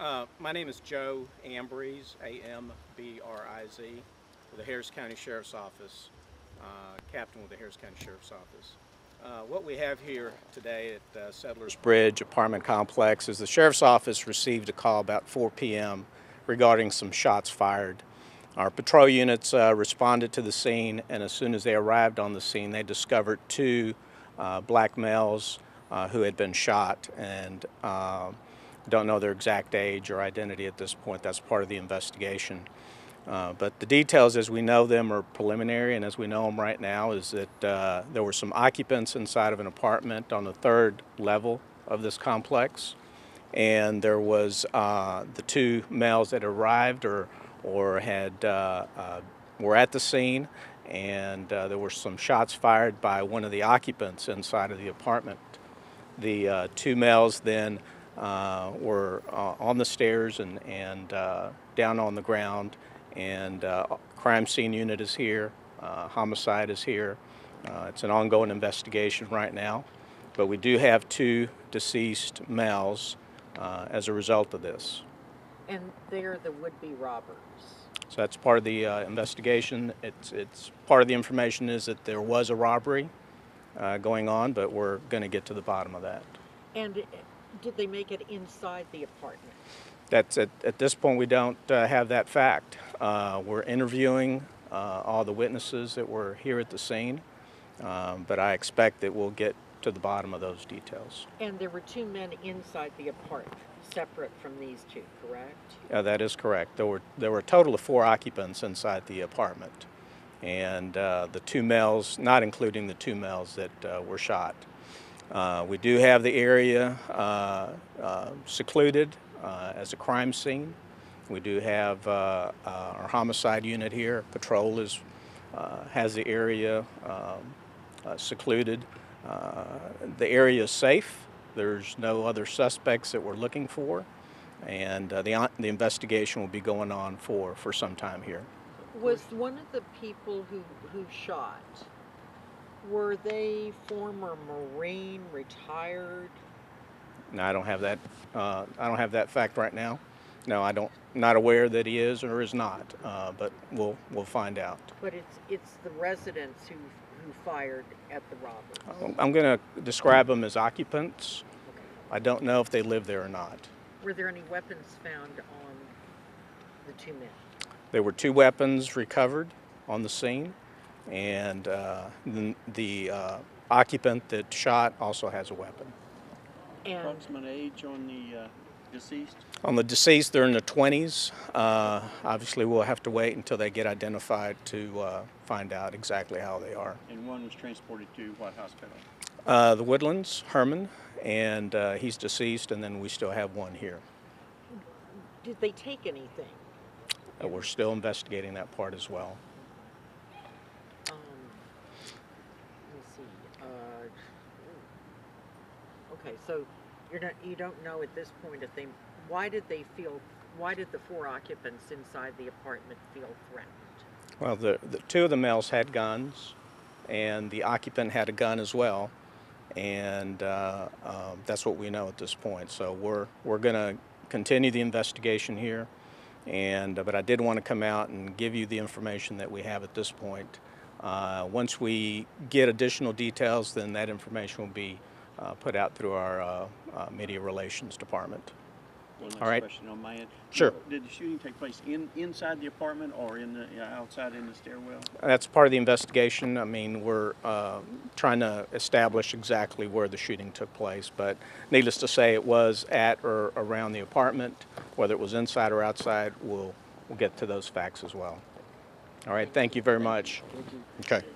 My name is Joe Ambriz, A-M-B-R-I-Z, with the Harris County Sheriff's Office, captain with the Harris County Sheriff's Office. What we have here today at Settlers Bridge apartment complex is the Sheriff's Office received a call about 4 p.m. regarding some shots fired. Our patrol units responded to the scene, and as soon as they arrived on the scene, they discovered two black males who had been shot, and don't know their exact age or identity at this point. That's part of the investigation. But the details as we know them are preliminary, and as we know them right now is that there were some occupants inside of an apartment on the third level of this complex, and there was the two males that arrived or had were at the scene, and there were some shots fired by one of the occupants inside of the apartment. The two males then were on the stairs and down on the ground, and crime scene unit is here, homicide is here. It's an ongoing investigation right now, but we do have two deceased males as a result of this. And they're the would-be robbers. So that's part of the investigation. It's part of the information is that there was a robbery going on, but we're going to get to the bottom of that. And did they make it inside the apartment? That's at this point we don't have that fact. We're interviewing all the witnesses that were here at the scene, but I expect that we'll get to the bottom of those details. And there were two men inside the apartment, separate from these two, correct? That is correct. There were a total of 4 occupants inside the apartment, and the two males, not including the two males that were shot. We do have the area secluded as a crime scene. We do have our homicide unit here. Patrol has the area secluded. The area is safe. There's no other suspects that we're looking for, and the investigation will be going on for some time here. Was one of the people who shot, were they former Marine, retired? No, I don't have that. I don't have that fact right now. No, not aware that he is or is not. But we'll find out. But it's the residents who fired at the robbers. I'm going to describe them as occupants. Okay. I don't know if they live there or not. Were there any weapons found on the two men? There were 2 weapons recovered on the scene, and the occupant that shot also has a weapon. And approximate age on the deceased? On the deceased, they're in the 20s. Obviously, we'll have to wait until they get identified to find out exactly how they are. And one was transported to what hospital? The Woodlands, Hermann, and he's deceased, and then we still have one here. Did they take anything? We're still investigating that part as well. Let me see. Okay, so you don't know at this point if why did the 4 occupants inside the apartment feel threatened? Well, the 2 of the males had guns, and the occupant had a gun as well, and that's what we know at this point. So we're going to continue the investigation here, but I did want to come out and give you the information that we have at this point. Once we get additional details, then that information will be put out through our media relations department. One last question on my end. Sure. Did the shooting take place inside the apartment or outside in the stairwell? That's part of the investigation. I mean, we're trying to establish exactly where the shooting took place, but needless to say, it was at or around the apartment. Whether it was inside or outside, we'll get to those facts as well. All right. Thank you very much. Thank you. Okay.